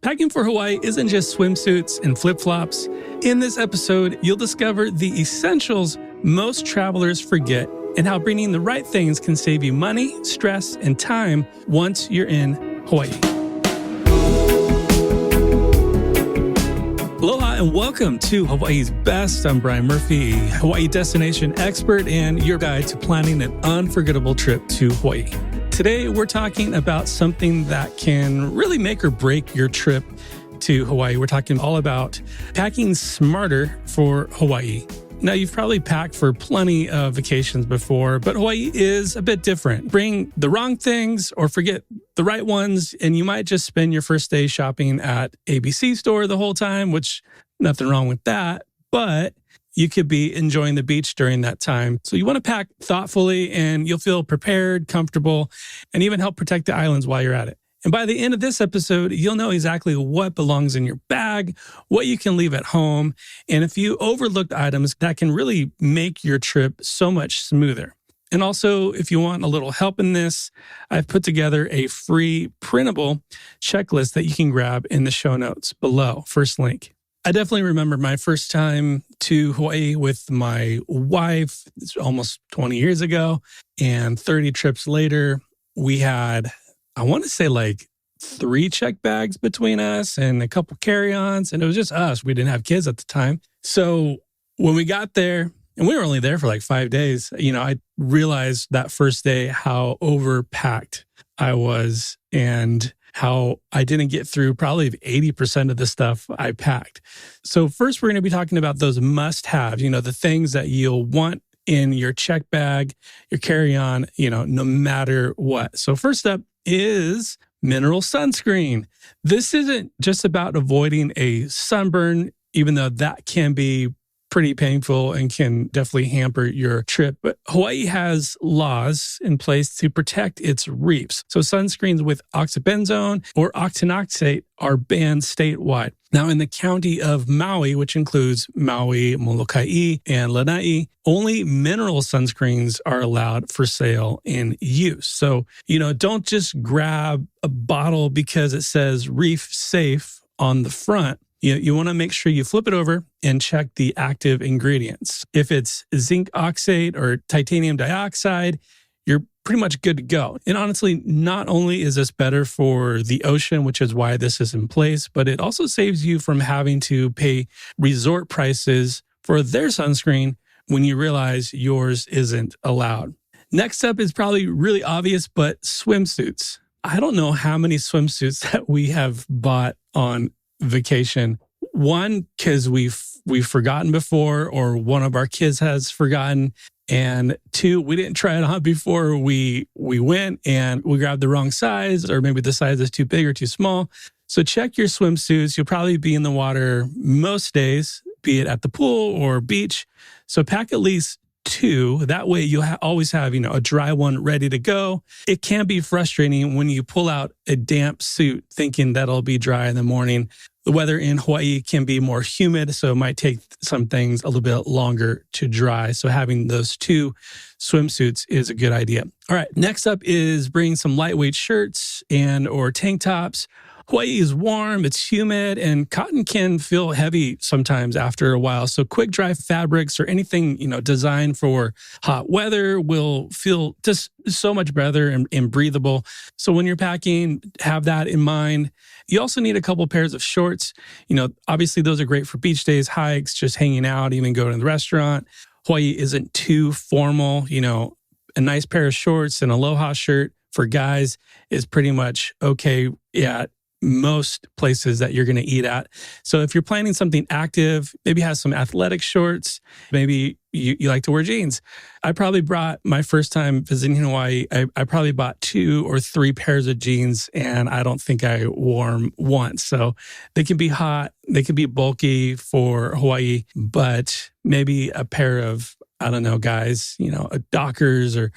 Packing for Hawaii isn't just swimsuits and flip-flops. In this episode, you'll discover the essentials most travelers forget and how bringing the right things can save you money, stress, and time once you're in Hawaii. Aloha and welcome to Hawaii's Best. I'm Brian Murphy, Hawaii destination expert and your guide to planning an unforgettable trip to Hawaii. Today, we're talking about something that can really make or break your trip to Hawaii. We're talking all about packing smarter for Hawaii. Now, you've probably packed for plenty of vacations before, but Hawaii is a bit different. Bring the wrong things or forget the right ones, and you might just spend your first day shopping at ABC store the whole time, which nothing wrong with that, but you could be enjoying the beach during that time. So you want to pack thoughtfully and you'll feel prepared, comfortable, and even help protect the islands while you're at it. And by the end of this episode, you'll know exactly what belongs in your bag, what you can leave at home, and a few overlooked items that can really make your trip so much smoother. And also, if you want a little help in this, I've put together a free printable checklist that you can grab in the show notes below. First link. I definitely remember my first time to Hawaii with my wife. It's almost 20 years ago. And 30 trips later, we had, I want to say like 3 check bags between us and a couple carry-ons. And it was just us. We didn't have kids at the time. So when we got there, and we were only there for like 5 days, I realized that first day how overpacked I was and how I didn't get through probably 80% of the stuff I packed. So first, we're going to be talking about those must-haves, the things that you'll want in your check bag, your carry-on, no matter what. So first up is mineral sunscreen. This isn't just about avoiding a sunburn, even though that can be pretty painful and can definitely hamper your trip. But Hawaii has laws in place to protect its reefs. So sunscreens with oxybenzone or octinoxate are banned statewide. Now, in the county of Maui, which includes Maui, Molokai, and Lanai, only mineral sunscreens are allowed for sale and use. So, don't just grab a bottle because it says reef safe on the front. You want to make sure you flip it over and check the active ingredients. If it's zinc oxide or titanium dioxide, you're pretty much good to go. And honestly, not only is this better for the ocean, which is why this is in place, but it also saves you from having to pay resort prices for their sunscreen when you realize yours isn't allowed. Next up is probably really obvious, but swimsuits. I don't know how many swimsuits that we have bought on vacation. One, because we've forgotten before, or one of our kids has forgotten. And 2, we didn't try it on before we went and we grabbed the wrong size, or maybe the size is too big or too small. So check your swimsuits. You'll probably be in the water most days, be it at the pool or beach. So pack at least 2. That way you'll always have, a dry one ready to go. It can be frustrating when you pull out a damp suit thinking that'll be dry in the morning. The weather in Hawaii can be more humid, so it might take some things a little bit longer to dry. So having those 2 swimsuits is a good idea. All right, next up is bring some lightweight shirts and or tank tops. Hawaii is warm, it's humid, and cotton can feel heavy sometimes after a while. So quick dry fabrics or anything, designed for hot weather will feel just so much better and breathable. So when you're packing, have that in mind. You also need a couple pairs of shorts. Obviously those are great for beach days, hikes, just hanging out, even going to the restaurant. Hawaii isn't too formal. A nice pair of shorts and aloha shirt for guys is pretty much okay at most places that you're going to eat at. So if you're planning something active, maybe have some athletic shorts, maybe you like to wear jeans. I probably brought, my first time visiting Hawaii, I probably bought 2 or 3 pairs of jeans, and I don't think I wore them once. So they can be hot, they can be bulky for Hawaii, but maybe a pair of, I don't know, guys, a Dockers or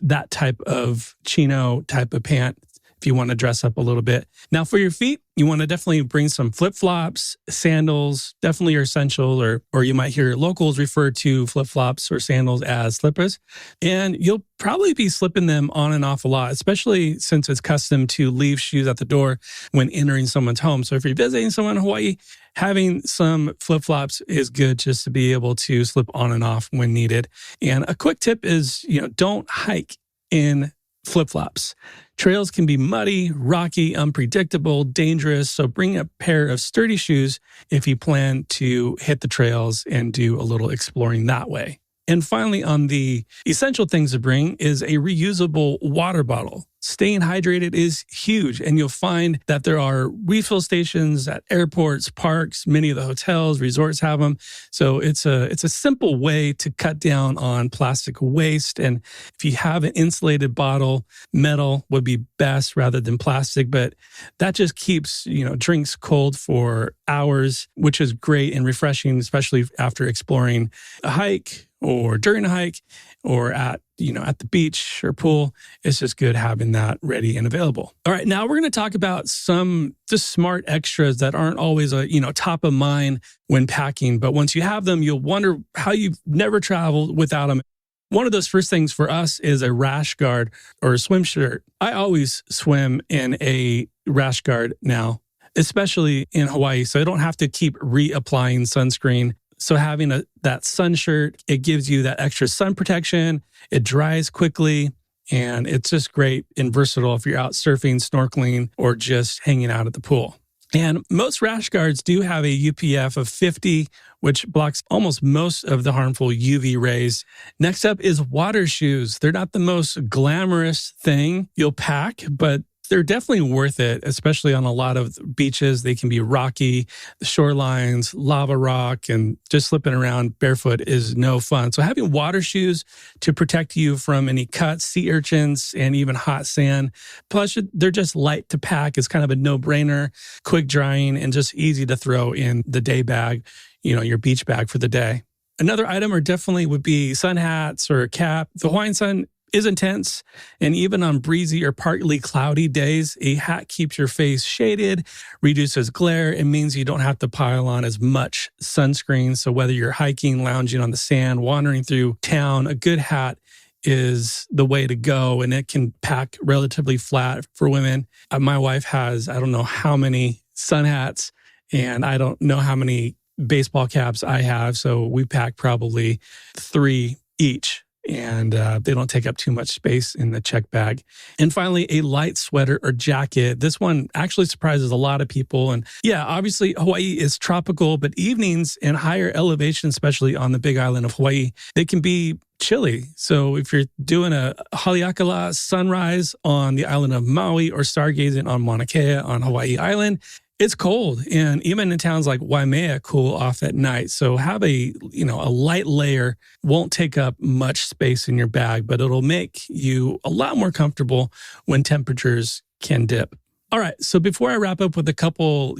that type of chino type of pant if you want to dress up a little bit. Now for your feet, you want to definitely bring some flip-flops, sandals, definitely are essential, or you might hear locals refer to flip-flops or sandals as slippers. And you'll probably be slipping them on and off a lot, especially since it's custom to leave shoes at the door when entering someone's home. So if you're visiting someone in Hawaii, having some flip-flops is good just to be able to slip on and off when needed. And a quick tip is, don't hike in flip-flops. Trails can be muddy, rocky, unpredictable, dangerous, so bring a pair of sturdy shoes if you plan to hit the trails and do a little exploring that way. And finally, on the essential things to bring is a reusable water bottle. Staying hydrated is huge, and you'll find that there are refill stations at airports, parks, many of the hotels, resorts have them. So it's a simple way to cut down on plastic waste. And if you have an insulated bottle, metal would be best rather than plastic, but that just keeps, drinks cold for hours, which is great and refreshing, especially after exploring a hike or during a hike or at the beach or pool. It's just good having that ready and available. All right, now we're going to talk about some just smart extras that aren't always top of mind when packing, but once you have them, you'll wonder how you've never traveled without them. One of those first things for us is a rash guard or a swim shirt. I always swim in a rash guard now, especially in Hawaii, so I don't have to keep reapplying sunscreen. So having that sun shirt, it gives you that extra sun protection. It dries quickly, and it's just great and versatile if you're out surfing, snorkeling, or just hanging out at the pool. And most rash guards do have a UPF of 50, which blocks almost most of the harmful UV rays. Next up is water shoes. They're not the most glamorous thing you'll pack, but they're definitely worth it, especially on a lot of beaches. They can be rocky, the shorelines, lava rock, and just slipping around barefoot is no fun. So having water shoes to protect you from any cuts, sea urchins, and even hot sand. Plus, they're just light to pack. It's kind of a no-brainer, quick drying, and just easy to throw in the day bag, your beach bag for the day. Another item would be sun hats or a cap. The Hawaiian sun is intense, and even on breezy or partly cloudy days, a hat keeps your face shaded, reduces glare. It means you don't have to pile on as much sunscreen. So whether you're hiking, lounging on the sand, wandering through town, a good hat is the way to go, and it can pack relatively flat for women. My wife has, I don't know how many sun hats, and I don't know how many baseball caps I have, so we pack probably 3 each. And they don't take up too much space in the check bag. And finally, a light sweater or jacket. This one actually surprises a lot of people. And yeah, obviously Hawaii is tropical, but evenings and higher elevation, especially on the Big Island of Hawaii, they can be chilly. So if you're doing a Haleakala sunrise on the island of Maui or stargazing on Mauna Kea on Hawaii Island, it's cold, and even in towns like Waimea cool off at night. So have a light layer. Won't take up much space in your bag, but it'll make you a lot more comfortable when temperatures can dip. All right, so before I wrap up with a couple,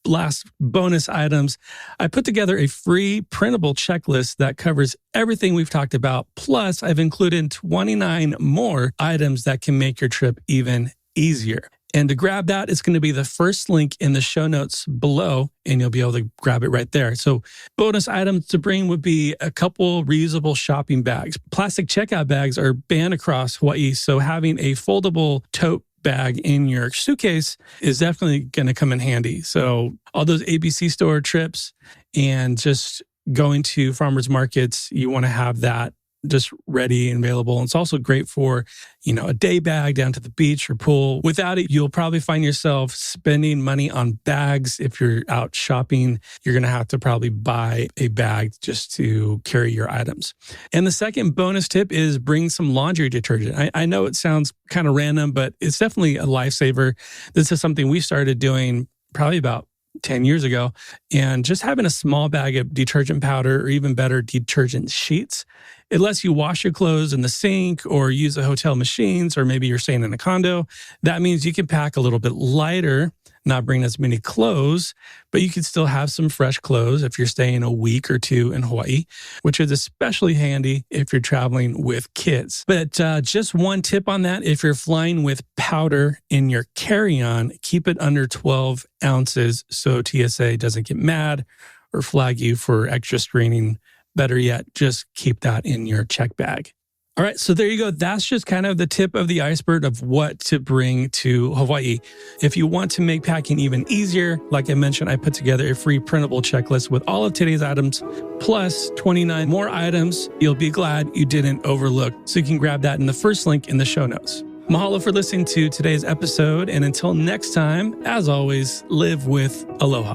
last bonus items, I put together a free printable checklist that covers everything we've talked about. Plus, I've included 29 more items that can make your trip even easier. And to grab that, it's going to be the first link in the show notes below, and you'll be able to grab it right there. So bonus items to bring would be a couple reusable shopping bags. Plastic checkout bags are banned across Hawaii, so having a foldable tote bag in your suitcase is definitely going to come in handy. So all those ABC store trips and just going to farmers markets, you want to have that just ready and available. And it's also great for, a day bag down to the beach or pool. Without it, you'll probably find yourself spending money on bags. If you're out shopping, you're going to have to probably buy a bag just to carry your items. And the second bonus tip is bring some laundry detergent. I know it sounds kind of random, but it's definitely a lifesaver. This is something we started doing probably about 10 years ago. And just having a small bag of detergent powder, or even better, detergent sheets, it lets you wash your clothes in the sink or use the hotel machines, or maybe you're staying in a condo. That means you can pack a little bit lighter not bring as many clothes, but you can still have some fresh clothes if you're staying a week or two in Hawaii, which is especially handy if you're traveling with kids. But just one tip on that, if you're flying with powder in your carry-on, keep it under 12 ounces so TSA doesn't get mad or flag you for extra screening. Better yet, just keep that in your check bag. All right, so there you go. That's just kind of the tip of the iceberg of what to bring to Hawaii. If you want to make packing even easier, like I mentioned, I put together a free printable checklist with all of today's items, plus 29 more items you'll be glad you didn't overlook. So you can grab that in the first link in the show notes. Mahalo for listening to today's episode. And until next time, as always, live with aloha.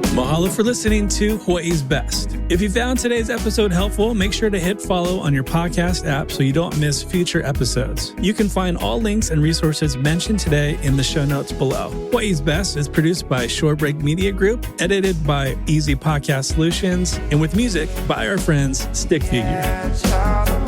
Mahalo for listening to Hawaii's Best. If you found today's episode helpful, make sure to hit follow on your podcast app so you don't miss future episodes. You can find all links and resources mentioned today in the show notes below. Hawaii's Best is produced by Shorebreak Media Group, edited by Easy Podcast Solutions, and with music by our friends Stick Figure.